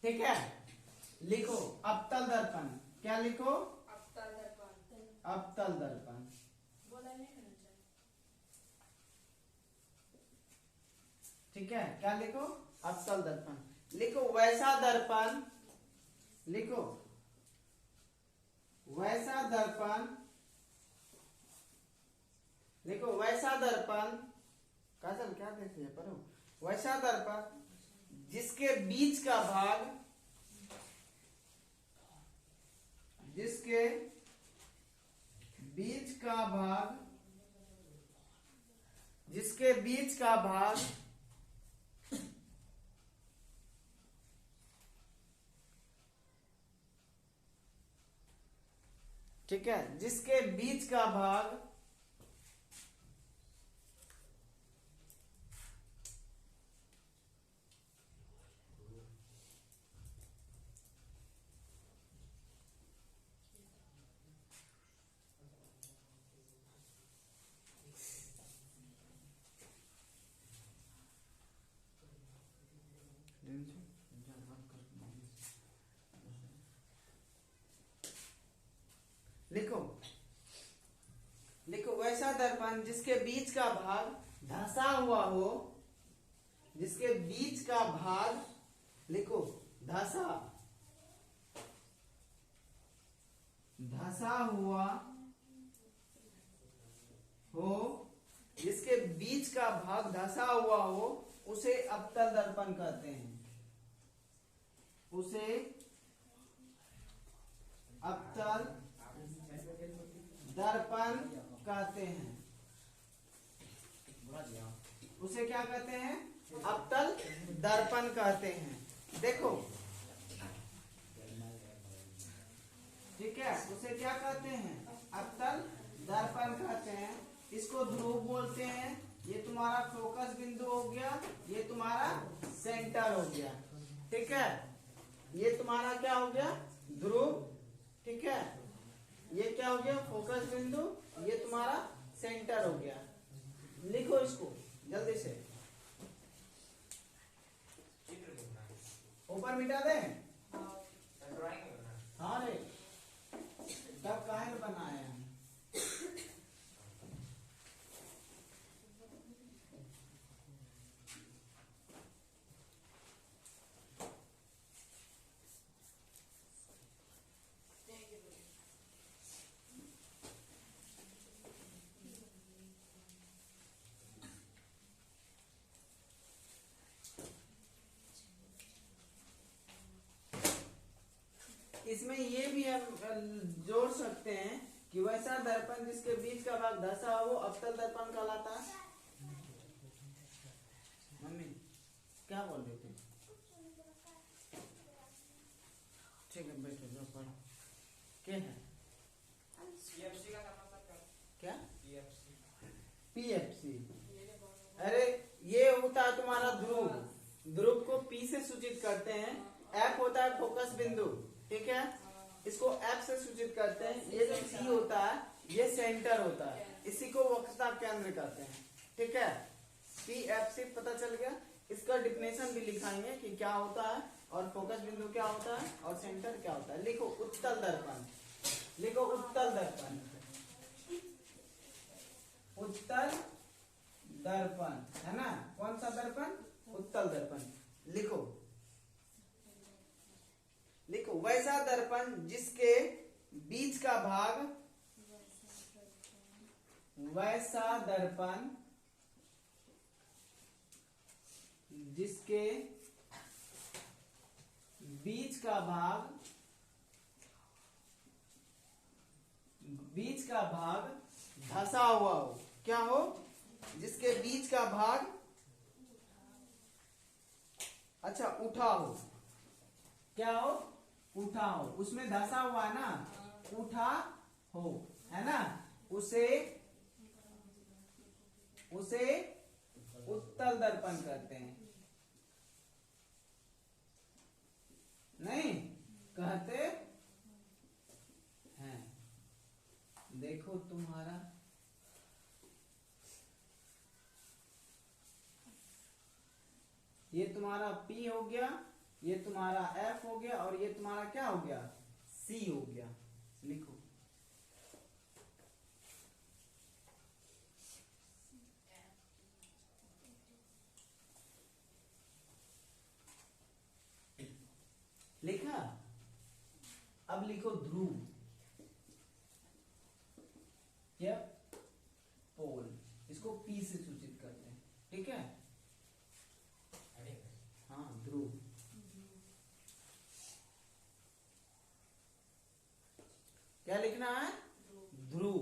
ठीक है, लिखो अवतल दर्पण। क्या लिखो? अवतल दर्पण। अवतल दर्पण। बोला नहीं होना चाहिए। ठीक है, क्या लिखो? अवतल दर्पण। लिखो वैसा दर्पण। लिखो वैसा दर्पण। लिखो वैसा दर्पण। काजल क्या देख रही है? पढ़ो। वैसा दर्पण जिसके बीच का भाग, जिसके बीच का भाग, जिसके बीच का भाग ठीक है, जिसके बीच का भाग लिखो। लिखो वैसा दर्पण जिसके बीच का भाग धंसा हुआ हो, जिसके बीच का भाग, लिखो धंसा, धंसा हुआ हो, जिसके बीच का भाग धंसा हुआ हो, उसे अवतल दर्पण कहते हैं। उसे अवतल दर्पण कहते हैं। उसे क्या कहते हैं? अवतल दर्पण कहते हैं। देखो, ठीक है, उसे क्या कहते हैं? अवतल दर्पण कहते हैं। इसको ध्रुव बोलते हैं। ये तुम्हारा फोकस बिंदु हो गया, ये तुम्हारा सेंटर हो गया। ठीक है, ये तुम्हारा क्या हो गया? ध्रुव। ठीक है, ये क्या हो गया? फोकस बिंदु। ये तुम्हारा सेंटर हो गया। लिखो इसको जल्दी से, ऊपर मिटा दे। हाँ रे, तब काहे बनाया है? इसमें ये भी हम जोड़ सकते हैं कि वैसा दर्पण जिसके बीच का भाग धंसा हो वो अवतल दर्पण कहलाता है। मम्मी क्या बोल रही थी? ठीक है, बैठो, जो पढ़ो। क्या है? पीएफसी का करना सर। क्या? पीएफसी। पीएफसी? अरे ये होता है तुम्हारा ध्रुव। ध्रुव को पी से सूचित करते हैं। एफ होता है फोकस बिंदु। ठीक है, इसको एफ से सूचित करते हैं। ये जो सी होता है ये सेंटर होता है। इसी को वक्रता केंद्र कहते हैं। ठीक है, पीएफसी पता चल गया। इसका डिफिनेशन भी लिखाएंगे कि क्या होता है और फोकस बिंदु क्या होता है और सेंटर क्या होता है। लिखो उत्तल दर्पण। लिखो उत्तल दर्पण। उत्तल दर्पण है ना? कौन सा दर्पण? उत्तल दर्पण। लिखो। लिखो वैसा दर्पण जिसके बीच का भाग, वैसा दर्पण जिसके बीच का भाग, बीच का भाग धंसा हुआ हो। क्या हो? जिसके बीच का भाग अच्छा उठा हो। क्या हो? उठा हो। उसमें धंसा हुआ है ना, उठा हो, है ना? उसे उसे उत्तल दर्पण कहते हैं। नहीं कहते हैं। देखो तुम्हारा ये तुम्हारा P हो गया, ये तुम्हारा F हो गया और ये तुम्हारा क्या हो गया, C हो गया। लिखो लिखा। अब लिखो ध्रुव या पोल, इसको P से सूचित करते हैं, ठीक है। हाँ ध्रुव, क्या लिखना है, ध्रुव।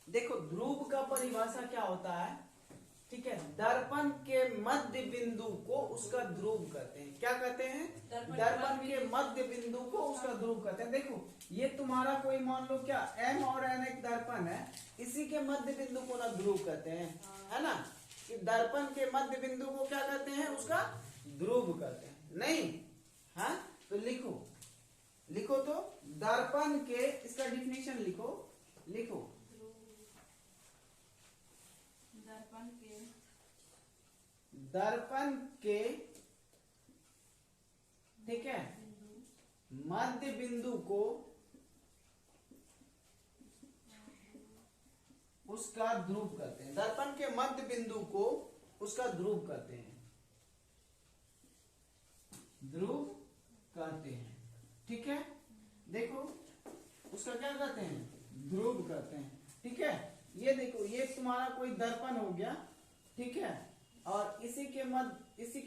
देखो ध्रुव का परिभाषा क्या होता है, ठीक है, दर्पण के मध्य बिंदु को उसका ध्रुव कहते हैं। क्या कहते हैं, दर्पण के मध्य बिंदु को उसका ध्रुव कहते हैं। देखो ये तुम्हारा कोई मान लो क्या M और N एक दर्पण है, इसी के मध्य बिंदु को ना ध्रुव कहते हैं, है ना। कि दर्पण के मध्य बिंदु को क्या कहते हैं, उसका ध्रुव कहते हैं, नहीं। हाँ तो लिखो, लिखो तो दर्पण के, इसका डिफिनेशन लिखो, लिखो दर्पण के, ठीक है, मध्य बिंदु को उसका ध्रुव कहते हैं। दर्पण के मध्य बिंदु को उसका ध्रुव कहते हैं, ध्रुव कहते हैं, ठीक है। देखो उसका क्या कहते हैं, ध्रुव कहते हैं, ठीक है। ये देखो ये तुम्हारा कोई दर्पण हो गया, ठीक है, और इसी के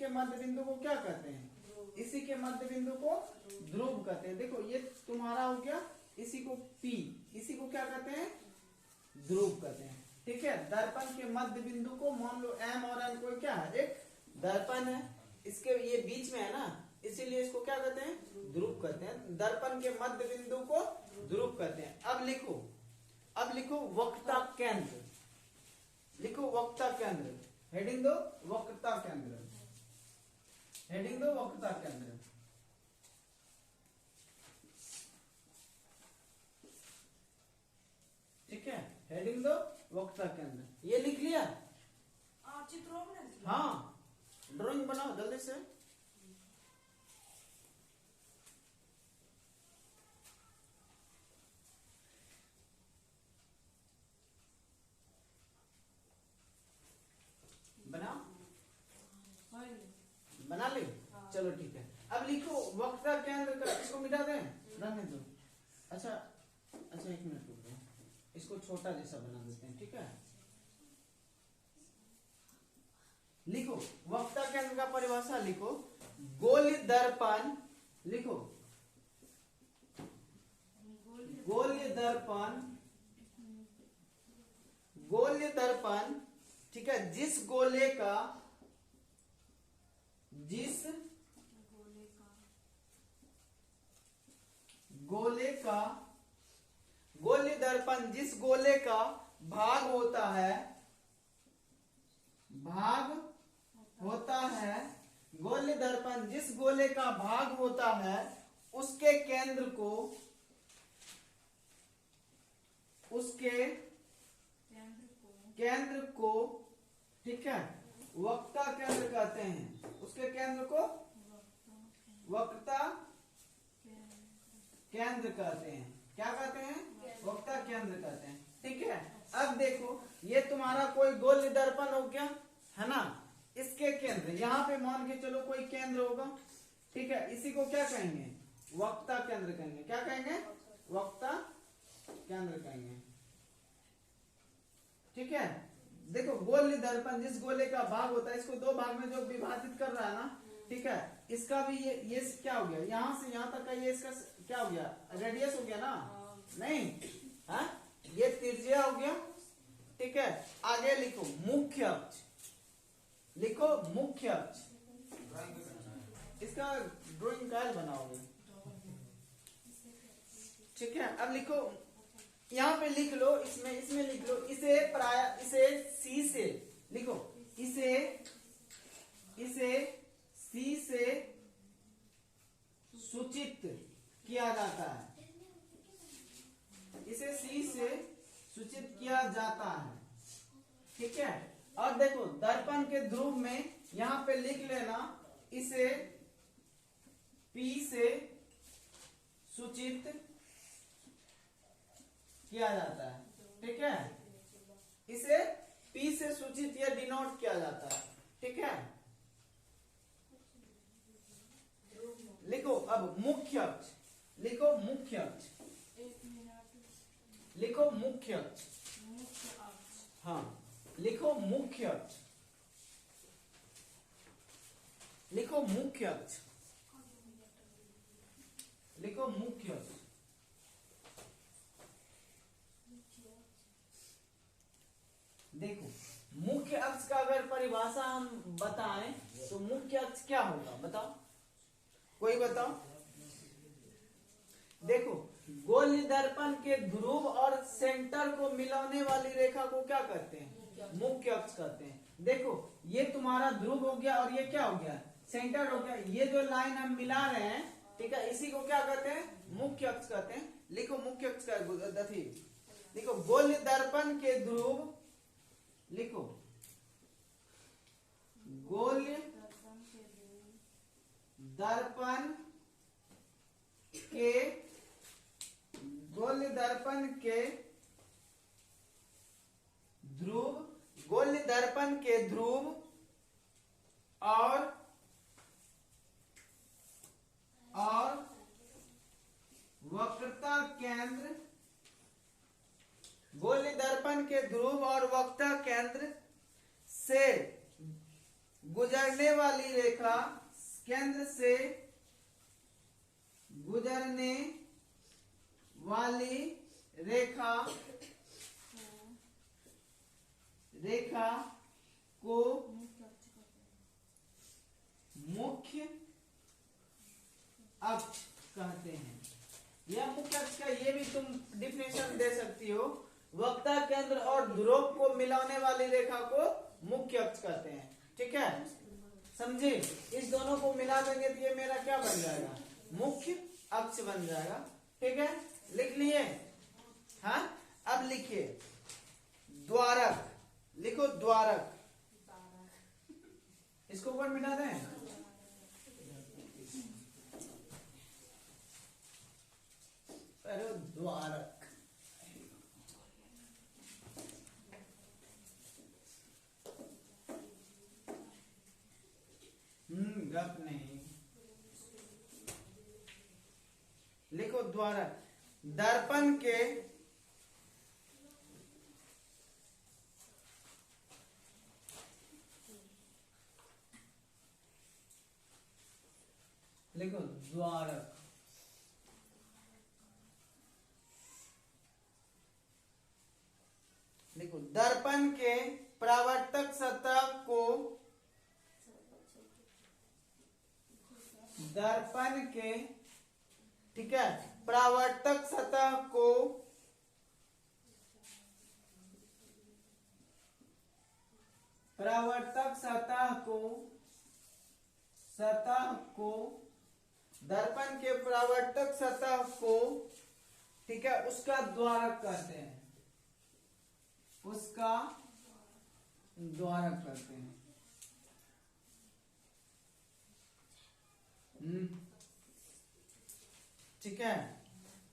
मध्य बिंदु को क्या कहते हैं, इसी के मध्य बिंदु को ध्रुव कहते हैं। देखो ये तुम्हारा हो गया, इसी को P, इसी को क्या कहते हैं, ध्रुव कहते हैं, ठीक है। दर्पण के मध्य बिंदु को मान लो M और N कोई क्या है, एक दर्पण है, इसके ये बीच में है ना, इसीलिए इसको क्या कहते हैं, ध्रुव कहते हैं। दर्पण के मध्य बिंदु को ध्रुव कहते हैं। अब लिखो वक्रता केंद्र, लिखो वक्रता केंद्र, हेडिंग दो वक्रता केंद्र, हेडिंग दो वक्रता केंद्र, ठीक है, हेडिंग दो वक्रता केंद्र। ये लिख लिया, चित्रों में, हाँ ड्राइंग बनाओ जल्दी से। बना ले, चलो ठीक है। अब लिखो वक्रता केंद्र का, इसको मिटा दें, रहने दो। अच्छा एक मिनट रुको, इसको छोटा जैसा बना देते हैं, ठीक है। लिखो वक्रता केंद्र का परिभाषा लिखो, गोलीय दर्पण, लिखो गोलीय दर्पण, गोलीय दर्पण, ठीक है, जिस गोले का गोलीय दर्पण जिस गोले का भाग होता है, गोलीय दर्पण जिस गोले का भाग होता है, उसके केंद्र को, ठीक है, वक्रता केंद्र कहते हैं। उसके केंद्र को वक्रता केंद्र कहते हैं। क्या कहते हैं, वक्रता केंद्र कहते हैं, ठीक है। अब देखो ये तुम्हारा कोई गोलीय दर्पण हो गया, है ना, इसके केंद्र, यहाँ पे मान के चलो कोई केंद्र होगा, ठीक है, इसी को क्या कहेंगे, वक्रता केंद्र कहेंगे। क्या कहेंगे, वक्रता केंद्र कहेंगे, ठीक है। देखो गोलीय दर्पण जिस गोले का भाग होता है, इसको दो भाग में जो विभाजित कर रहा है ना, ठीक है, इसका भी ये क्या हो गया, यहाँ से यहाँ तक का ये इसका क्या हो गया, रेडियस हो गया ना, नहीं, हाँ ये त्रिज्या हो गया, ठीक है। आगे लिखो मुख्य अक्ष, लिखो मुख्य अक्ष, इसका ड्राइंग कार्ड बनाओगे, ठीक है। अब लिखो यहाँ पे लिख लो, इसमें लिख लो, इसे C से लिखो, इसे C से सूचित किया जाता है, इसे C से सूचित किया जाता है, ठीक है। और देखो दर्पण के ध्रुव में यहाँ पे लिख लेना, इसे P से सूचित किया जाता है, ठीक है। इसे P से सूचित या डिनोट किया जाता है, ठीक है। लिखो अब मुख्य अक्ष, लिखो मुख्य अक्ष, लिखो मुख्य अक्ष, हाँ लिखो मुख्य अक्ष, लिखो मुख्य अक्ष, लिखो मुख्य अक्ष। देखो मुख्य अक्ष का अगर परिभाषा हम बताएं तो मुख्य अक्ष क्या होगा, बताओ, कोई बताओ। देखो गोलीय दर्पण के ध्रुव और सेंटर को मिलाने वाली रेखा को क्या कहते हैं, मुख्य अक्ष कहते हैं। देखो ये तुम्हारा ध्रुव हो गया और ये क्या हो गया, सेंटर हो गया। ये जो लाइन हम मिला रहे हैं, ठीक है, इसी को क्या कहते हैं, मुख्य अक्ष कहते हैं। लिखो मुख्य अक्ष का दथी, लिखो गोलीय दर्पण के ध्रुव, लिखो गोलीय दर्पण के, गोलीय दर्पण के ध्रुव, गोलीय दर्पण के ध्रुव और वक्रता केंद्र, गोलीय दर्पण के ध्रुव और वक्रता केंद्र से गुजरने वाली रेखा, केंद्र से गुजरने वाली रेखा, रेखा को मुख्य अक्ष कहते हैं। यह मुख्य अक्ष का ये भी तुम डिफिनेशन दे सकती हो, वक्रता केंद्र और ध्रुव को मिलाने वाली रेखा को मुख्य अक्ष कहते हैं, ठीक है, समझे। इस दोनों को मिला देंगे तो ये मेरा क्या बन जाएगा, मुख्य अक्ष बन जाएगा, ठीक है। लिख लिए, हाँ। अब लिखिए द्वारक, लिखो द्वारक, इसको ऊपर मिटा दें। अरे द्वारक, गप नहीं, लिखो द्वारक दर्पण के, लिखो द्वारक, लिखो दर्पण के परावर्तक सतह को, दर्पण के, ठीक है, परावर्तक सतह को, परावर्तक सतह को, सतह को, दर्पण के परावर्तक सतह को, ठीक है, उसका द्वारक कहते हैं, उसका द्वारक कहते हैं। ठीक है।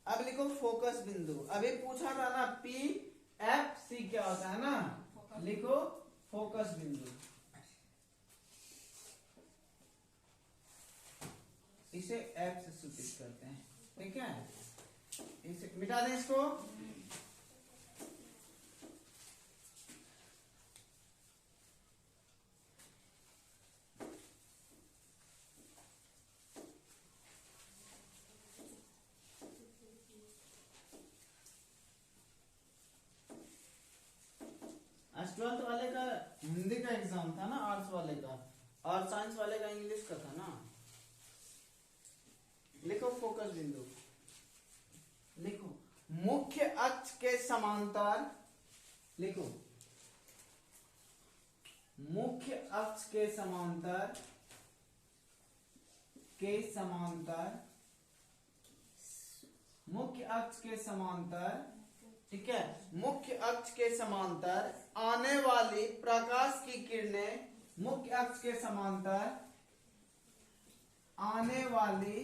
अब लिखो फोकस बिंदु, अभी पूछा था ना PFC क्या होता है ना, लिखो फोकस बिंदु, इसे F से सूचित करते हैं, ठीक है। इसे मिटा दें इसको। आज 12th वाले का हिंदी का एग्जाम था ना, आर्ट्स वाले का, और साइंस वाले का इंग्लिश का था ना। लिखो फोकस बिंदु, लिखो मुख्य अक्ष के समांतर, लिखो मुख्य अक्ष के समांतर, के समांतर, मुख्य अक्ष के समांतर, ठीक है, मुख्य अक्ष के समांतर आने वाली प्रकाश की किरणें, मुख्य अक्ष के समांतर आने वाली,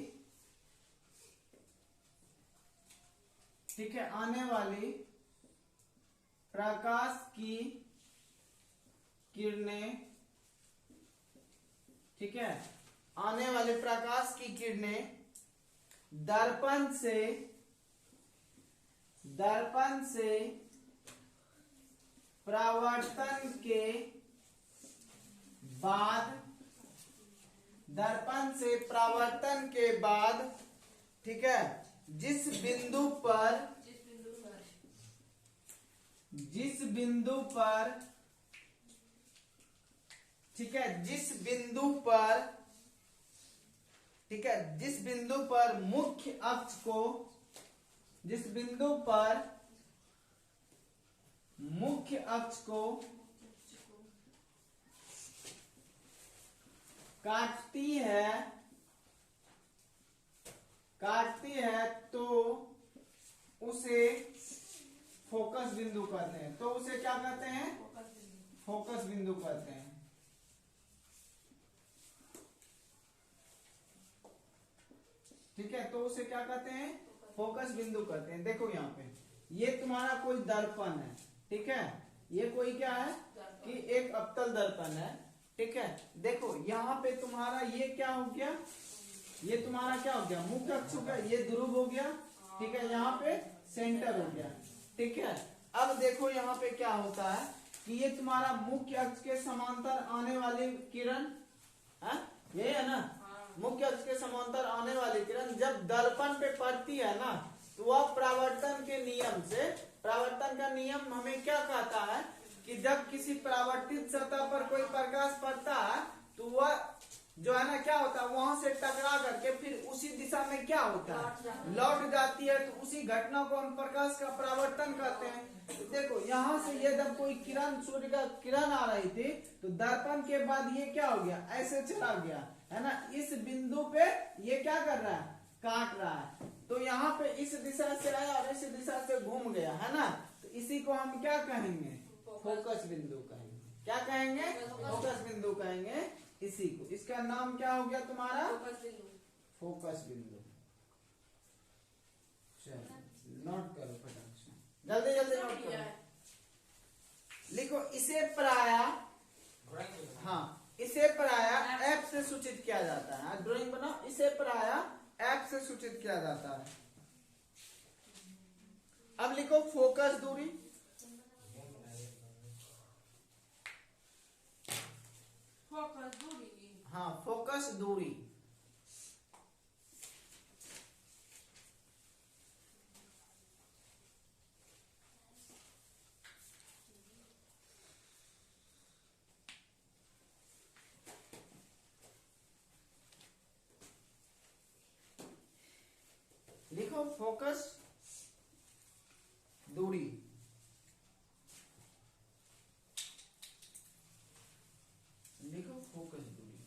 ठीक है, आने वाली प्रकाश की किरणें, ठीक है, आने वाले प्रकाश की किरणें दर्पण से परावर्तन के बाद, दर्पण से परावर्तन के बाद, ठीक है, जिस बिंदु पर, जिस बिंदु पर, ठीक है, जिस बिंदु पर, ठीक है, जिस बिंदु पर मुख्य अक्ष को, जिस बिंदु पर मुख्य अक्ष को काटती है तो उसे फोकस बिंदु कहते हैं। तो उसे क्या कहते हैं? फोकस बिंदु कहते हैं। ठीक है, तो उसे क्या कहते हैं? फोकस बिंदु कहते हैं। देखो यहाँ पे ये तुम्हारा कोई दर्पण है, ठीक है, ये कोई क्या है कि एक अवतल दर्पण है, ठीक है। देखो यहाँ पे तुम्हारा ये क्या हो गया, ये तुम्हारा क्या हो गया, मुख्य अक्ष हो गया, ये ध्रुव हो गया, ठीक है, यहाँ पे सेंटर हो गया, ठीक है। अब देखो यहाँ पे क्या होता है कि ये तुम्हारा मुख्य अक्ष के समांतर आने वाली किरण, ये है ना, मुख्य अक्ष के समांतर आने वाली किरण जब दर्पण पे पड़ती है ना, तो वह परावर्तन के नियम से, परावर्तन का नियम हमें क्या कहता है कि जब किसी परावर्तित सतह पर कोई प्रकाश पड़ता है तो वह जो है ना क्या होता है, वहां से टकरा करके फिर उसी दिशा में क्या होता है, लौट जाती है। तो उसी घटना को हम प्रकाश का परावर्तन कहते हैं। तो देखो यहाँ से ये जब कोई किरण, सूर्य का किरण आ रही थी तो दर्पण के बाद ये क्या हो गया, ऐसे चला गया, है ना, इस बिंदु पे ये क्या कर रहा है, काट रहा है। तो यहाँ पे इस दिशा से आया और इस दिशा से घूम गया, है ना, तो इसी को हम क्या कहेंगे, फोकस बिंदु कहेंगे। क्या कहेंगे? फोकस बिंदु कहेंगे इसी को। इसका नाम क्या हो गया तुम्हारा, फोकस बिंदु। चलो नोट करो फटाक से, जल्दी जल्दी नोट करो, लिखो। इसे पराया, हाँ, इसे पराया एफ से सूचित किया जाता है। ड्राइंग बनाओ। इसे पराया एफ से सूचित किया जाता है। अब लिखो फोकस दूरी। फोकस दूरी, हाँ, फोकस दूरी। लिखो फोकस दूरी। लिखो फोकस दूरी।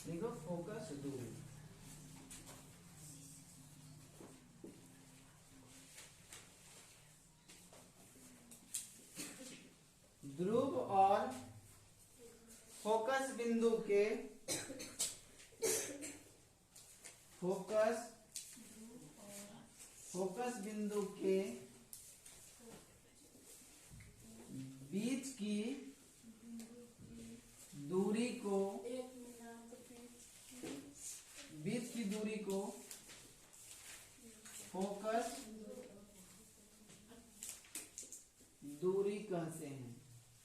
लिखो फोकस दूरी। ध्रुव और फोकस बिंदु के, फोकस बिंदु के बीच की दूरी को, बीच की दूरी को फोकस दूरी कहते हैं।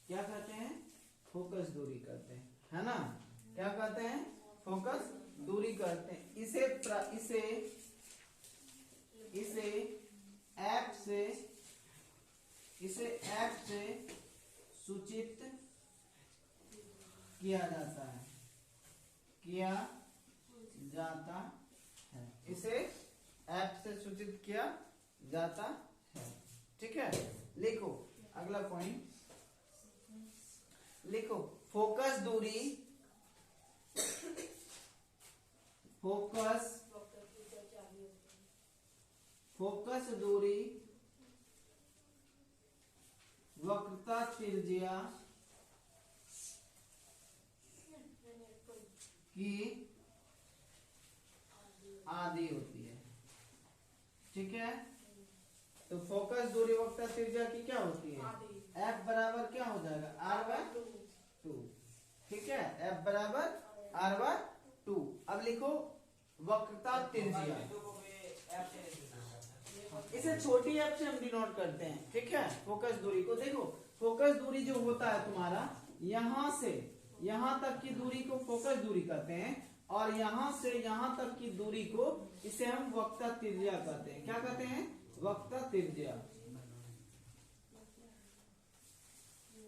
क्या कहते हैं? फोकस दूरी कहते हैं, है ना। क्या कहते हैं? फोकस दूरी कहते हैं। इसे एफ से सूचित किया जाता है, किया जाता है। इसे एफ से सूचित किया जाता है, ठीक है। लिखो अगला पॉइंट, लिखो फोकस दूरी, फोकस फोकस दूरी वक्रता त्रिज्या की आधी होती है। ठीक है, तो फोकस दूरी वक्रता त्रिज्या की क्या होती है? F बराबर क्या हो जाएगा? R/2। ठीक है, F बराबर R/2। अब लिखो वक्रता त्रिज्या, इसे छोटी एफ से हम डिनोट करते हैं। ठीक है, फोकस दूरी को देखो, फोकस दूरी जो होता है तुम्हारा, यहां से यहां तक की दूरी को फोकस दूरी कहते हैं, और यहां से यहां तक की दूरी को इसे हम वक्रता त्रिज्या कहते हैं। क्या कहते हैं? वक्रता त्रिज्या।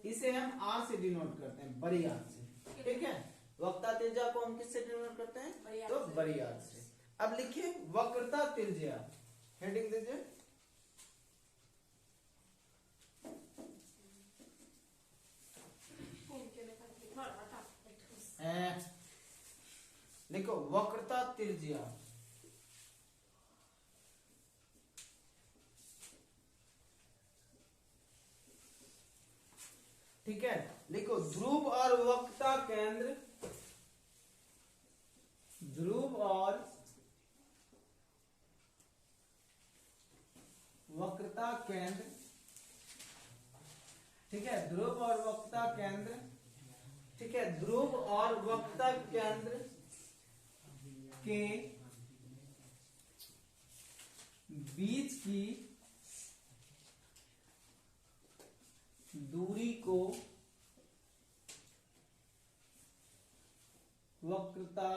इसे हम आर से डिनोट करते हैं, बड़ी आर से। ठीक है, वक्रता त्रिज्या को हम किससे डिनोट करते हैं? तो बड़ी आर से। अब लिखिए वक्रता त्रिज्या, हेडिंग दीजिए। लिखो वक्रता त्रिज्या। ठीक है, लिखो ध्रुव और वक्रता केंद्र, ध्रुव और वक्रता केंद्र। ठीक है, ध्रुव और वक्रता केंद्र। ठीक है, ध्रुव और वक्रता केंद्र के बीच की दूरी को वक्रता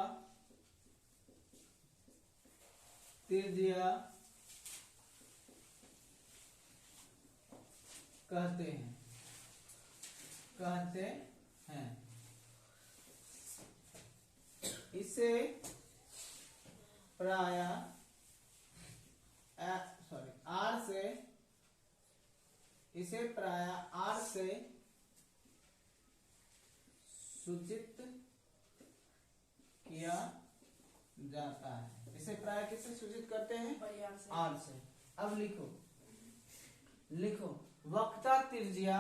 त्रिज्या कहते हैं। इसे प्रायः आर से सूचित किया जाता है। इसे प्रायः किससे सूचित करते हैं? आर से। अब लिखो वक्रता त्रिज्या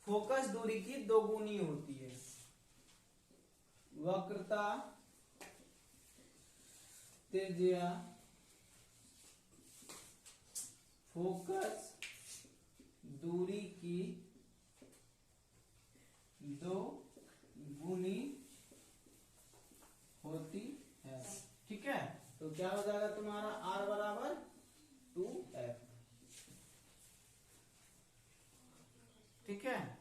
फोकस दूरी की दोगुनी होती है। वक्रता त्रिज्या फोकस दूरी की दोगुनी होती है। ठीक है, तो क्या हो जाएगा तुम्हारा? R बराबर 2F। ठीक है।